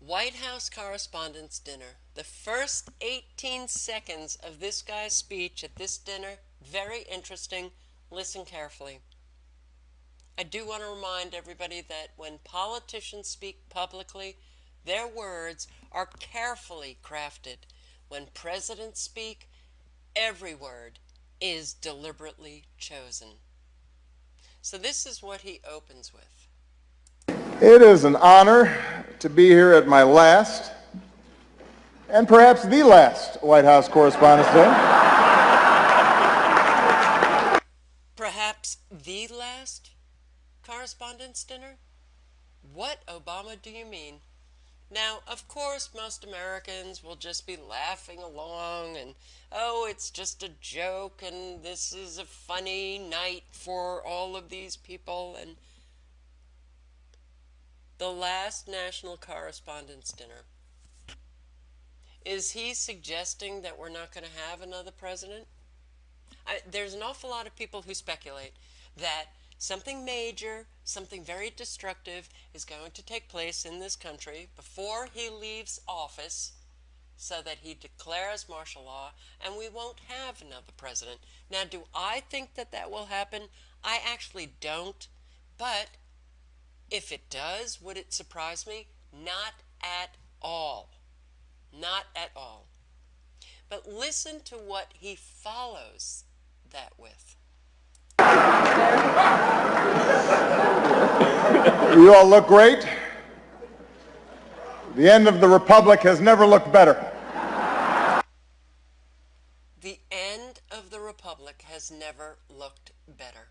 White House Correspondents' Dinner. The first 18 seconds of this guy's speech at this dinner, very interesting. Listen carefully. I do want to remind everybody that when politicians speak publicly, their words are carefully crafted. When presidents speak, every word is deliberately chosen. So this is what he opens with. It is an honor to be here at my last, and perhaps the last, White House Correspondents' Day. Perhaps the last Correspondents' Dinner? What, Obama, do you mean? Now, of course, most Americans will just be laughing along and, oh, it's just a joke and this is a funny night for all of these people. And the last National Correspondents' Dinner. Is he suggesting that we're not going to have another president? There's an awful lot of people who speculate that something major, something very destructive is going to take place in this country before he leaves office so that he declares martial law and we won't have another president. Now, do I think that that will happen? I actually don't. But if it does, would it surprise me? Not at all. Not at all. But listen to what he follows that with. You all look great. The end of the Republic has never looked better. The end of the Republic has never looked better.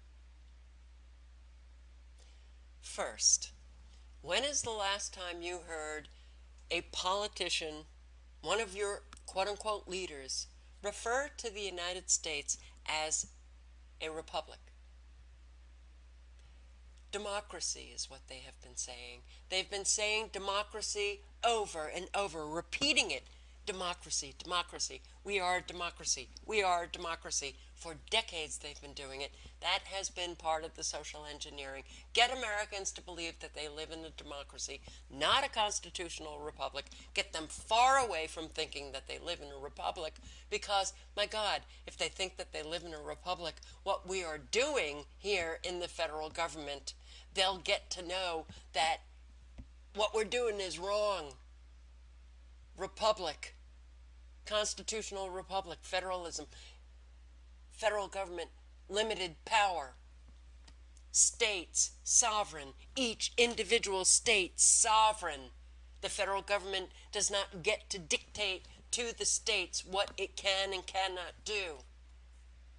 First, when is the last time you heard a politician, one of your quote-unquote leaders, refer to the United States as a republic? Democracy is what they have been saying. They've been saying democracy over and over, repeating it. Democracy, democracy. We are a democracy. We are a democracy. For decades they've been doing it. That has been part of the social engineering. Get Americans to believe that they live in a democracy, not a constitutional republic. Get them far away from thinking that they live in a republic because, my God, if they think that they live in a republic, what we are doing here in the federal government, they'll get to know that what we're doing is wrong. Republic. Constitutional republic, federalism, federal government, limited power, states, sovereign, each individual state, sovereign. The federal government does not get to dictate to the states what it can and cannot do.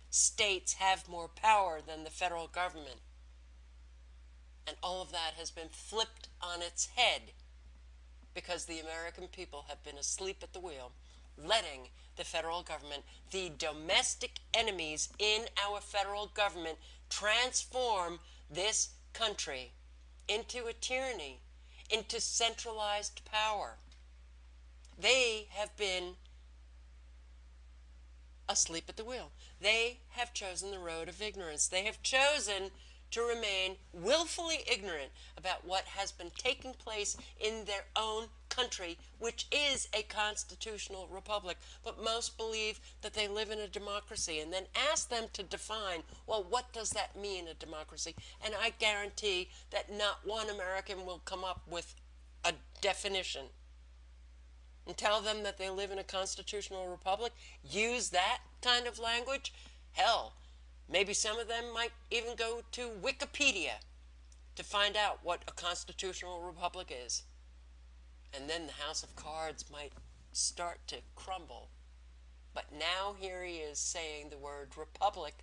States have more power than the federal government. And all of that has been flipped on its head because the American people have been asleep at the wheel, letting the federal government, the domestic enemies in our federal government, transform this country into a tyranny, into centralized power. They have been asleep at the wheel. They have chosen the road of ignorance. They have chosen to remain willfully ignorant about what has been taking place in their own country, which is a constitutional republic. But most believe that they live in a democracy, and then ask them to define, well, what does that mean, a democracy? And I guarantee that not one American will come up with a definition. And tell them that they live in a constitutional republic, use that kind of language, hell, maybe some of them might even go to Wikipedia to find out what a constitutional republic is. And then the house of cards might start to crumble. But now here he is saying the word republic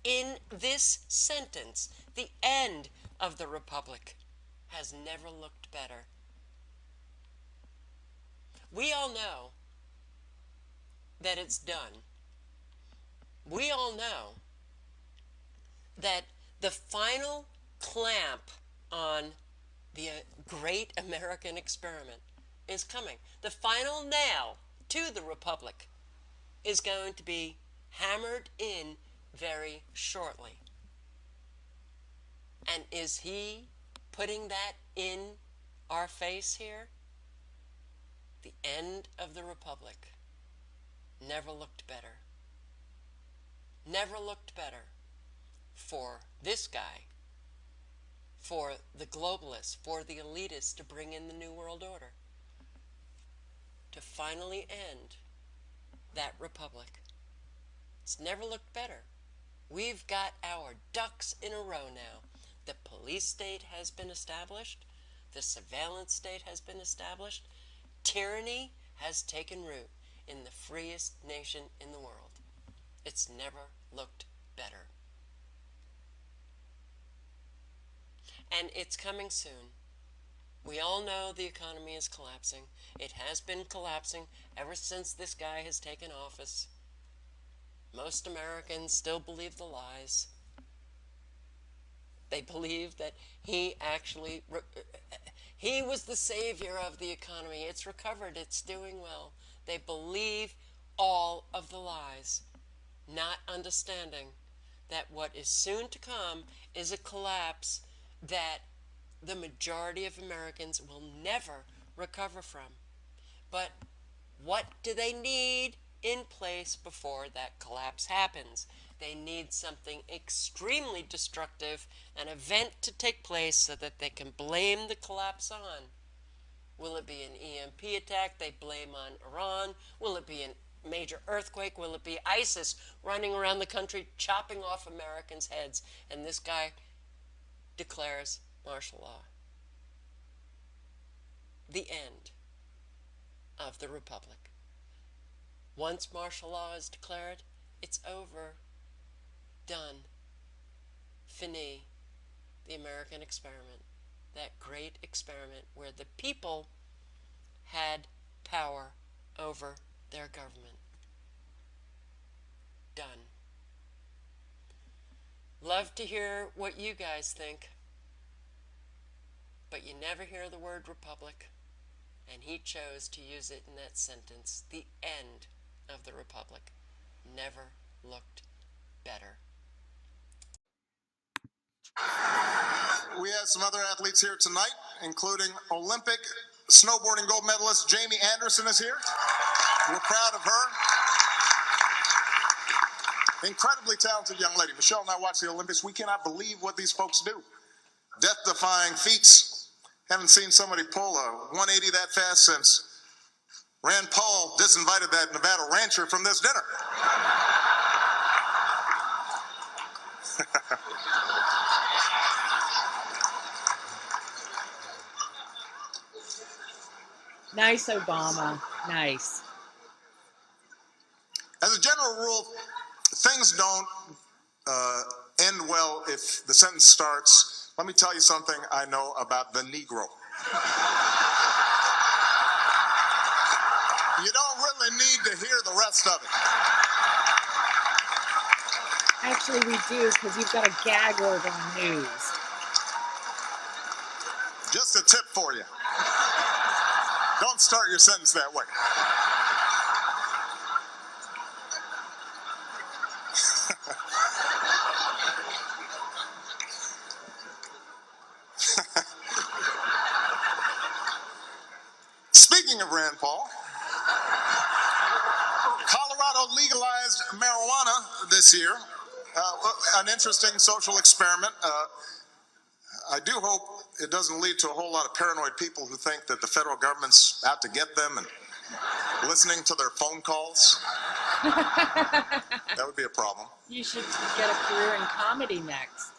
in this sentence. The end of the republic has never looked better. We all know that it's done. We all know that the final clamp on the great American experiment is coming. The final nail to the republic is going to be hammered in very shortly. And is he putting that in our face here? The end of the Republic never looked better. Never looked better for this guy, for the globalists, for the elitists to bring in the New World Order, to finally end that republic. It's never looked better. We've got our ducks in a row now. The police state has been established. The surveillance state has been established. Tyranny has taken root in the freest nation in the world. It's never looked better. And it's coming soon. We all know the economy is collapsing. It has been collapsing ever since this guy has taken office. Most Americans still believe the lies. They believe that he was the savior of the economy. It's recovered. It's doing well. They believe all of the lies, not understanding that what is soon to come is a collapse that the majority of Americans will never recover from. But what do they need in place before that collapse happens? They need something extremely destructive, an event to take place so that they can blame the collapse on. Will it be an EMP attack they blame on Iran? Will it be a major earthquake? Will it be ISIS running around the country chopping off Americans' heads? And this guy declares martial law. The end of the Republic. Once martial law is declared, it's over. Done. Fini. The American experiment. That great experiment where the people had power over their government. Done. Love to hear what you guys think, but you never hear the word republic, and he chose to use it in that sentence. The end of the republic never looked better. We have some other athletes here tonight, including Olympic snowboarding gold medalist Jamie Anderson is here. We're proud of her. Incredibly talented young lady. Michelle and I watch the Olympics. We cannot believe what these folks do. Death-defying feats. Haven't seen somebody pull a 180 that fast since Rand Paul disinvited that Nevada rancher from this dinner. Nice, Obama. Nice. As a general rule, things don't end well if the sentence starts, let me tell you something I know about the Negro. You don't really need to hear the rest of it. Actually, we do, because you've got a gag word on news. Just a tip for you. Don't start your sentence that way. Speaking of Rand Paul, Colorado legalized marijuana this year. An interesting social experiment. I do hope it doesn't lead to a whole lot of paranoid people who think that the federal government's out to get them and listening to their phone calls. That would be a problem. You should get a career in comedy next.